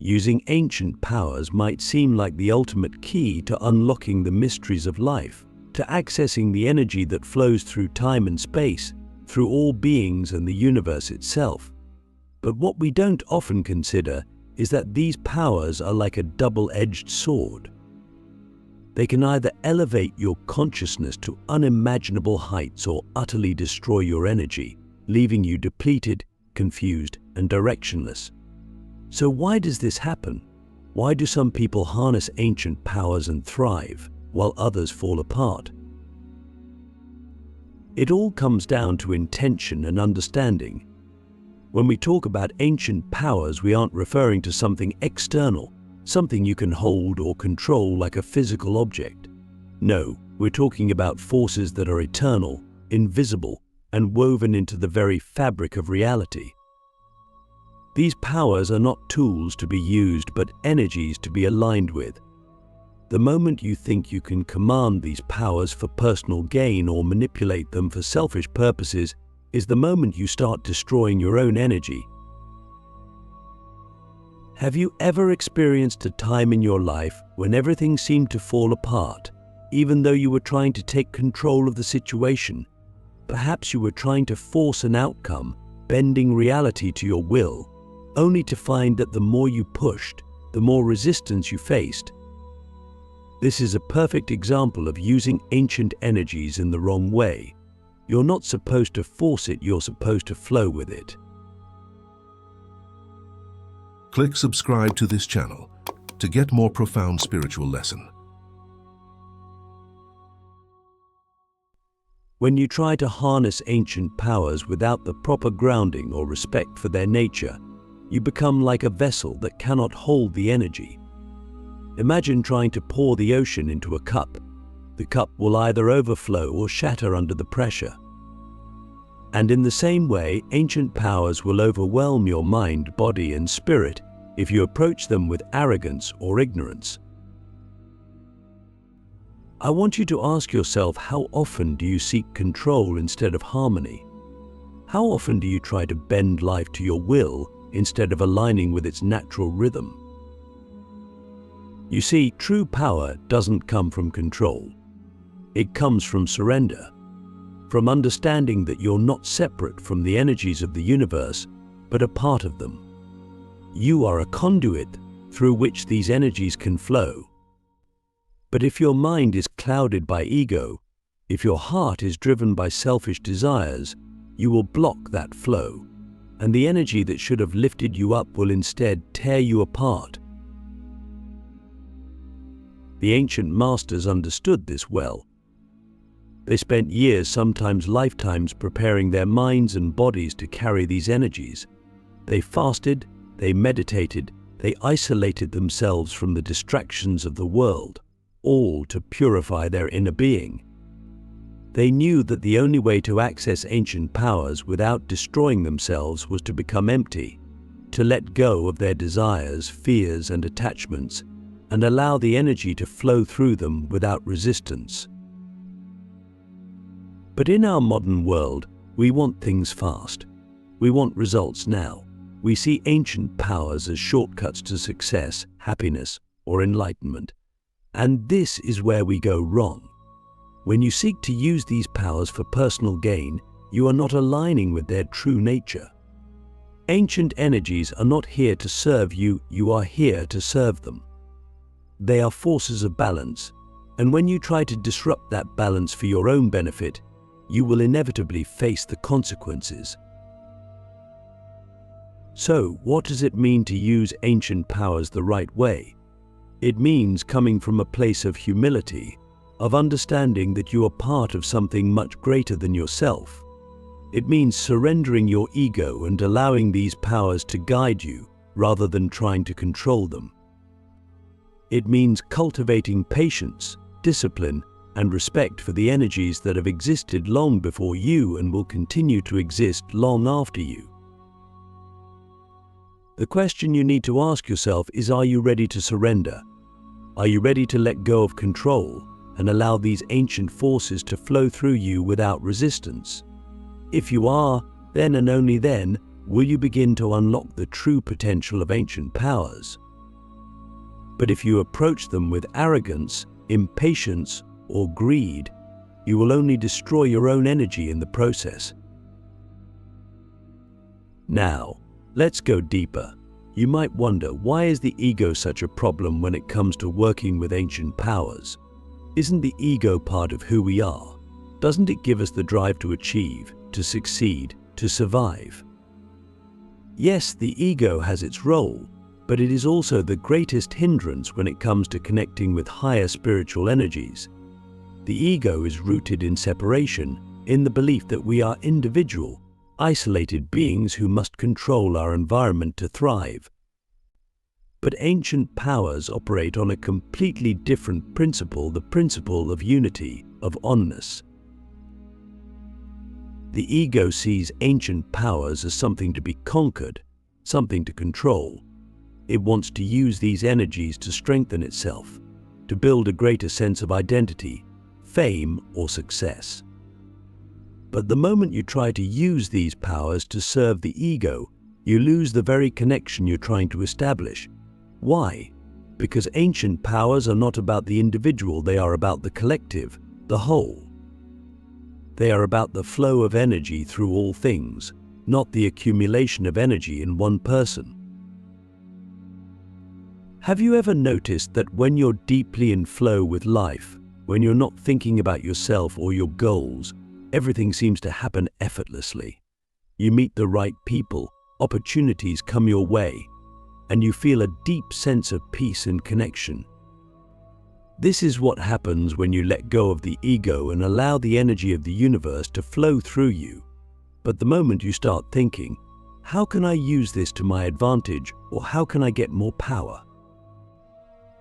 Using ancient powers might seem like the ultimate key to unlocking the mysteries of life, to accessing the energy that flows through time and space, through all beings and the universe itself. But what we don't often consider is that these powers are like a double-edged sword. They can either elevate your consciousness to unimaginable heights or utterly destroy your energy, leaving you depleted, confused, and directionless. So why does this happen? Why do some people harness ancient powers and thrive, while others fall apart? It all comes down to intention and understanding. When we talk about ancient powers, we aren't referring to something external, something you can hold or control like a physical object. No, we're talking about forces that are eternal, invisible, and woven into the very fabric of reality. These powers are not tools to be used, but energies to be aligned with. The moment you think you can command these powers for personal gain or manipulate them for selfish purposes is the moment you start destroying your own energy. Have you ever experienced a time in your life when everything seemed to fall apart, even though you were trying to take control of the situation? Perhaps you were trying to force an outcome, bending reality to your will, only to find that the more you pushed, the more resistance you faced. This is a perfect example of using ancient energies in the wrong way. You're not supposed to force it, you're supposed to flow with it. Click subscribe to this channel to get more profound spiritual lesson. When you try to harness ancient powers without the proper grounding or respect for their nature, you become like a vessel that cannot hold the energy. Imagine trying to pour the ocean into a cup. The cup will either overflow or shatter under the pressure. And in the same way, ancient powers will overwhelm your mind, body, and spirit if you approach them with arrogance or ignorance. I want you to ask yourself, how often do you seek control instead of harmony? How often do you try to bend life to your will instead of aligning with its natural rhythm? You see, true power doesn't come from control. It comes from surrender, from understanding that you're not separate from the energies of the universe, but a part of them. You are a conduit through which these energies can flow. But if your mind is clouded by ego, if your heart is driven by selfish desires, you will block that flow, and the energy that should have lifted you up will instead tear you apart. The ancient masters understood this well. They spent years, sometimes lifetimes, preparing their minds and bodies to carry these energies. They fasted, they meditated, they isolated themselves from the distractions of the world, all to purify their inner being. They knew that the only way to access ancient powers without destroying themselves was to become empty, to let go of their desires, fears, and attachments, and allow the energy to flow through them without resistance. But in our modern world, we want things fast. We want results now. We see ancient powers as shortcuts to success, happiness, or enlightenment. And this is where we go wrong. When you seek to use these powers for personal gain, you are not aligning with their true nature. Ancient energies are not here to serve you, you are here to serve them. They are forces of balance, and when you try to disrupt that balance for your own benefit, you will inevitably face the consequences. So, what does it mean to use ancient powers the right way? It means coming from a place of humility, of understanding that you are part of something much greater than yourself. It means surrendering your ego and allowing these powers to guide you rather than trying to control them. It means cultivating patience, discipline, and respect for the energies that have existed long before you and will continue to exist long after you. The question you need to ask yourself is, are you ready to surrender? Are you ready to let go of control and allow these ancient forces to flow through you without resistance? If you are, then and only then will you begin to unlock the true potential of ancient powers. But if you approach them with arrogance, impatience, or greed, you will only destroy your own energy in the process. Now, let's go deeper. You might wonder, why is the ego such a problem when it comes to working with ancient powers? Isn't the ego part of who we are? Doesn't it give us the drive to achieve, to succeed, to survive? Yes, the ego has its role, but it is also the greatest hindrance when it comes to connecting with higher spiritual energies. The ego is rooted in separation, in the belief that we are individual, isolated beings who must control our environment to thrive. But ancient powers operate on a completely different principle, the principle of unity, of oneness. The ego sees ancient powers as something to be conquered, something to control. It wants to use these energies to strengthen itself, to build a greater sense of identity, fame, or success. But the moment you try to use these powers to serve the ego, you lose the very connection you're trying to establish. Why? Because ancient powers are not about the individual, they are about the collective, the whole. They are about the flow of energy through all things, not the accumulation of energy in one person. Have you ever noticed that when you're deeply in flow with life, when you're not thinking about yourself or your goals, everything seems to happen effortlessly? You meet the right people, opportunities come your way, and you feel a deep sense of peace and connection. This is what happens when you let go of the ego and allow the energy of the universe to flow through you. But the moment you start thinking, how can I use this to my advantage, or how can I get more power?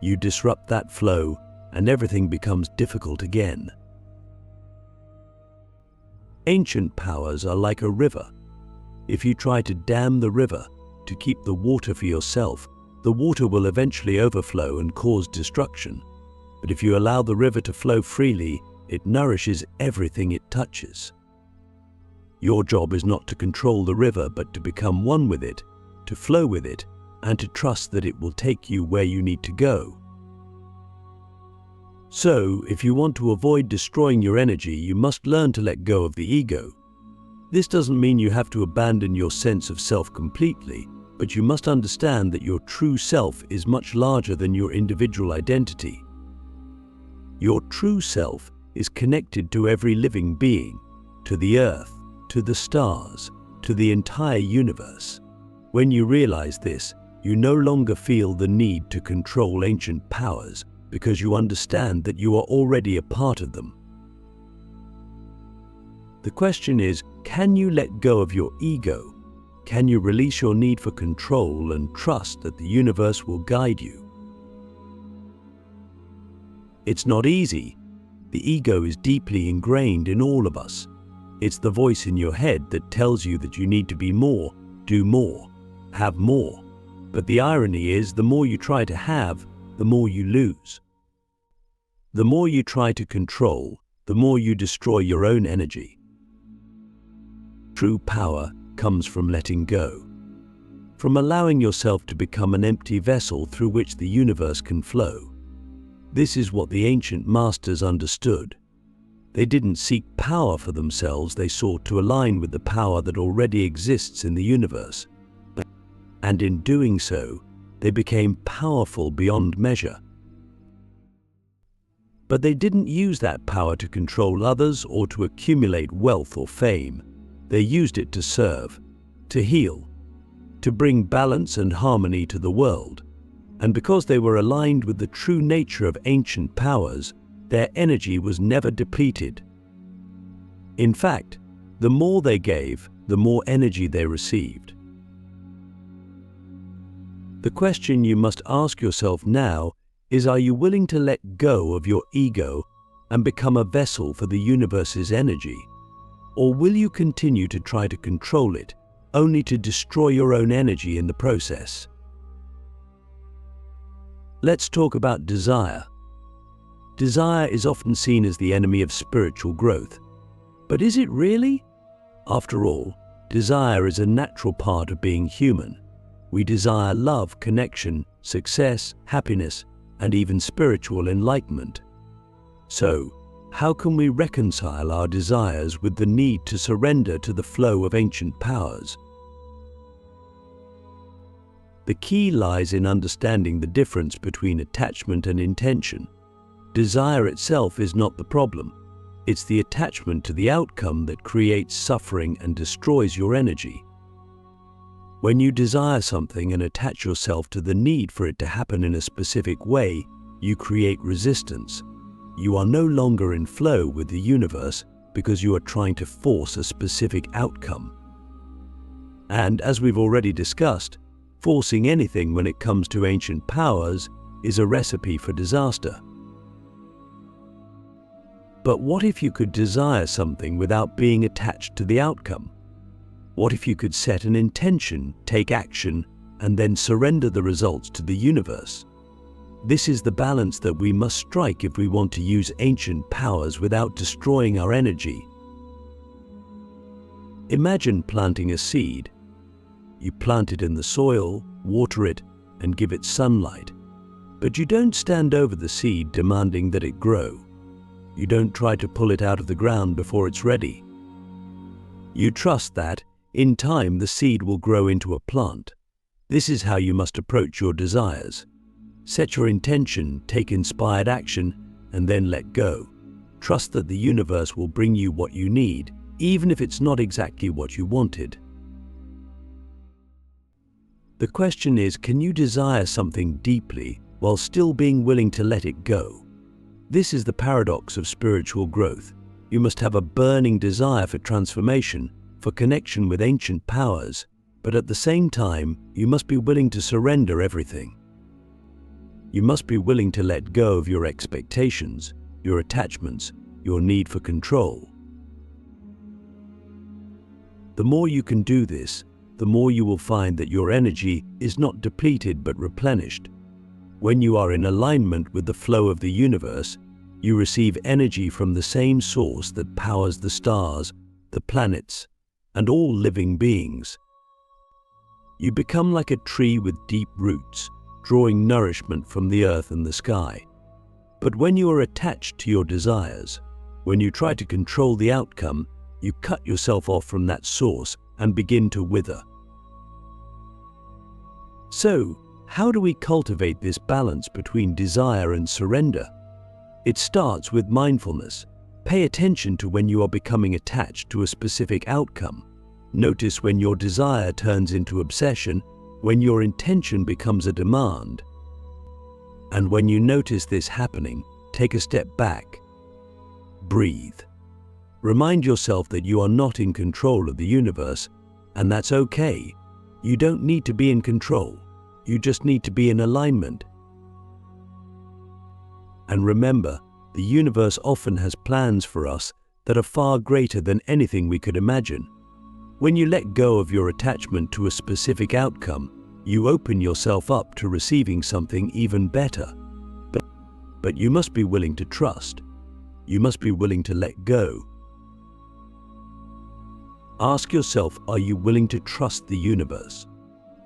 You disrupt that flow, and everything becomes difficult again. Ancient powers are like a river. If you try to dam the river, to keep the water for yourself, the water will eventually overflow and cause destruction. But if you allow the river to flow freely, it nourishes everything it touches. Your job is not to control the river, but to become one with it, to flow with it, and to trust that it will take you where you need to go. So, if you want to avoid destroying your energy, you must learn to let go of the ego. This doesn't mean you have to abandon your sense of self completely, but you must understand that your true self is much larger than your individual identity. Your true self is connected to every living being, to the earth, to the stars, to the entire universe. When you realize this, you no longer feel the need to control ancient powers, because you understand that you are already a part of them. The question is, can you let go of your ego? Can you release your need for control and trust that the universe will guide you? It's not easy. The ego is deeply ingrained in all of us. It's the voice in your head that tells you that you need to be more, do more, have more. But the irony is, the more you try to have, the more you lose. The more you try to control, the more you destroy your own energy. True power comes from letting go, from allowing yourself to become an empty vessel through which the universe can flow. This is what the ancient masters understood. They didn't seek power for themselves, they sought to align with the power that already exists in the universe. And in doing so, they became powerful beyond measure. But they didn't use that power to control others or to accumulate wealth or fame. They used it to serve, to heal, to bring balance and harmony to the world. And because they were aligned with the true nature of ancient powers, their energy was never depleted. In fact, the more they gave, the more energy they received. The question you must ask yourself now is, are you willing to let go of your ego and become a vessel for the universe's energy? Or will you continue to try to control it, only to destroy your own energy in the process? Let's talk about desire. Desire is often seen as the enemy of spiritual growth. But is it really? After all, desire is a natural part of being human. We desire love, connection, success, happiness, and even spiritual enlightenment. So, how can we reconcile our desires with the need to surrender to the flow of ancient powers? The key lies in understanding the difference between attachment and intention. Desire itself is not the problem. It's the attachment to the outcome that creates suffering and destroys your energy. When you desire something and attach yourself to the need for it to happen in a specific way, you create resistance. You are no longer in flow with the universe because you are trying to force a specific outcome. And as we've already discussed, forcing anything when it comes to ancient powers is a recipe for disaster. But what if you could desire something without being attached to the outcome? What if you could set an intention, take action, and then surrender the results to the universe? This is the balance that we must strike if we want to use ancient powers without destroying our energy. Imagine planting a seed. You plant it in the soil, water it, and give it sunlight. But you don't stand over the seed demanding that it grow. You don't try to pull it out of the ground before it's ready. You trust that, in time, the seed will grow into a plant. This is how you must approach your desires. Set your intention, take inspired action, and then let go. Trust that the universe will bring you what you need, even if it's not exactly what you wanted. The question is, can you desire something deeply while still being willing to let it go? This is the paradox of spiritual growth. You must have a burning desire for transformation, for connection with ancient powers, but at the same time, you must be willing to surrender everything. You must be willing to let go of your expectations, your attachments, your need for control. The more you can do this, the more you will find that your energy is not depleted but replenished. When you are in alignment with the flow of the universe, you receive energy from the same source that powers the stars, the planets, and all living beings. You become like a tree with deep roots, drawing nourishment from the earth and the sky. But when you are attached to your desires, when you try to control the outcome, you cut yourself off from that source and begin to wither. So, how do we cultivate this balance between desire and surrender? It starts with mindfulness. Pay attention to when you are becoming attached to a specific outcome. Notice when your desire turns into obsession, when your intention becomes a demand. And when you notice this happening, take a step back. Breathe. Remind yourself that you are not in control of the universe, and that's okay. You don't need to be in control. You just need to be in alignment. And remember, the universe often has plans for us that are far greater than anything we could imagine. When you let go of your attachment to a specific outcome, you open yourself up to receiving something even better. But you must be willing to trust. You must be willing to let go. Ask yourself, are you willing to trust the universe?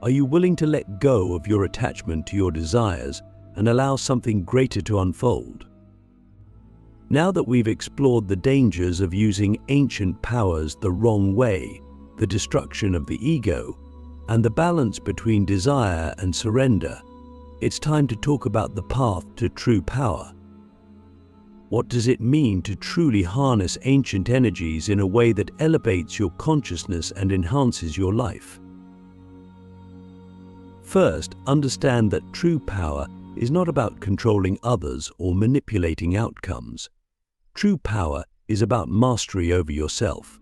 Are you willing to let go of your attachment to your desires and allow something greater to unfold? Now that we've explored the dangers of using ancient powers the wrong way, the destruction of the ego, and the balance between desire and surrender, it's time to talk about the path to true power. What does it mean to truly harness ancient energies in a way that elevates your consciousness and enhances your life? First, understand that true power is not about controlling others or manipulating outcomes. True power is about mastery over yourself.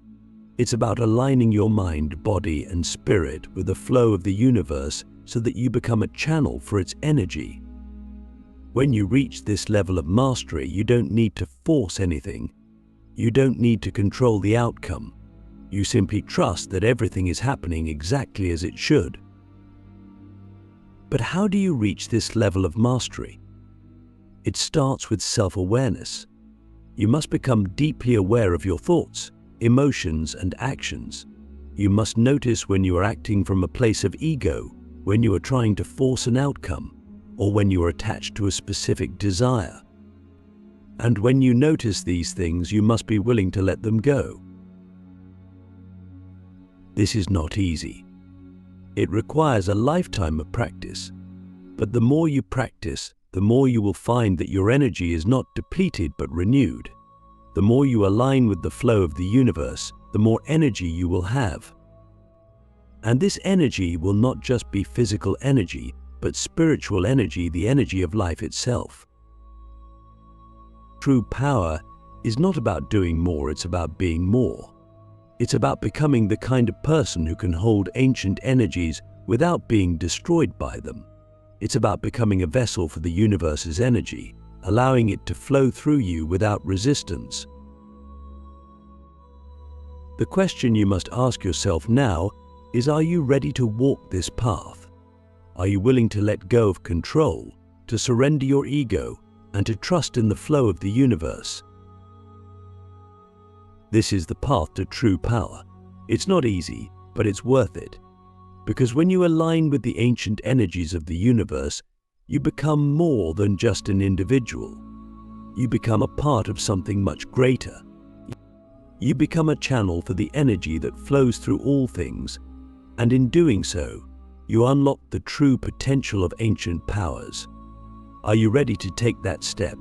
It's about aligning your mind, body, and spirit with the flow of the universe so that you become a channel for its energy. When you reach this level of mastery, you don't need to force anything. You don't need to control the outcome. You simply trust that everything is happening exactly as it should. But how do you reach this level of mastery? It starts with self-awareness. You must become deeply aware of your thoughts, emotions, and actions. You must notice when you are acting from a place of ego, when you are trying to force an outcome, or when you are attached to a specific desire. And when you notice these things, you must be willing to let them go. This is not easy. It requires a lifetime of practice. But the more you practice, the more you will find that your energy is not depleted but renewed. The more you align with the flow of the universe, the more energy you will have. And this energy will not just be physical energy, but spiritual energy, the energy of life itself. True power is not about doing more, it's about being more. It's about becoming the kind of person who can hold ancient energies without being destroyed by them. It's about becoming a vessel for the universe's energy, allowing it to flow through you without resistance. The question you must ask yourself now is, are you ready to walk this path? Are you willing to let go of control, to surrender your ego, and to trust in the flow of the universe? This is the path to true power. It's not easy, but it's worth it. Because when you align with the ancient energies of the universe, you become more than just an individual. You become a part of something much greater. You become a channel for the energy that flows through all things, and in doing so, you unlock the true potential of ancient powers. Are you ready to take that step?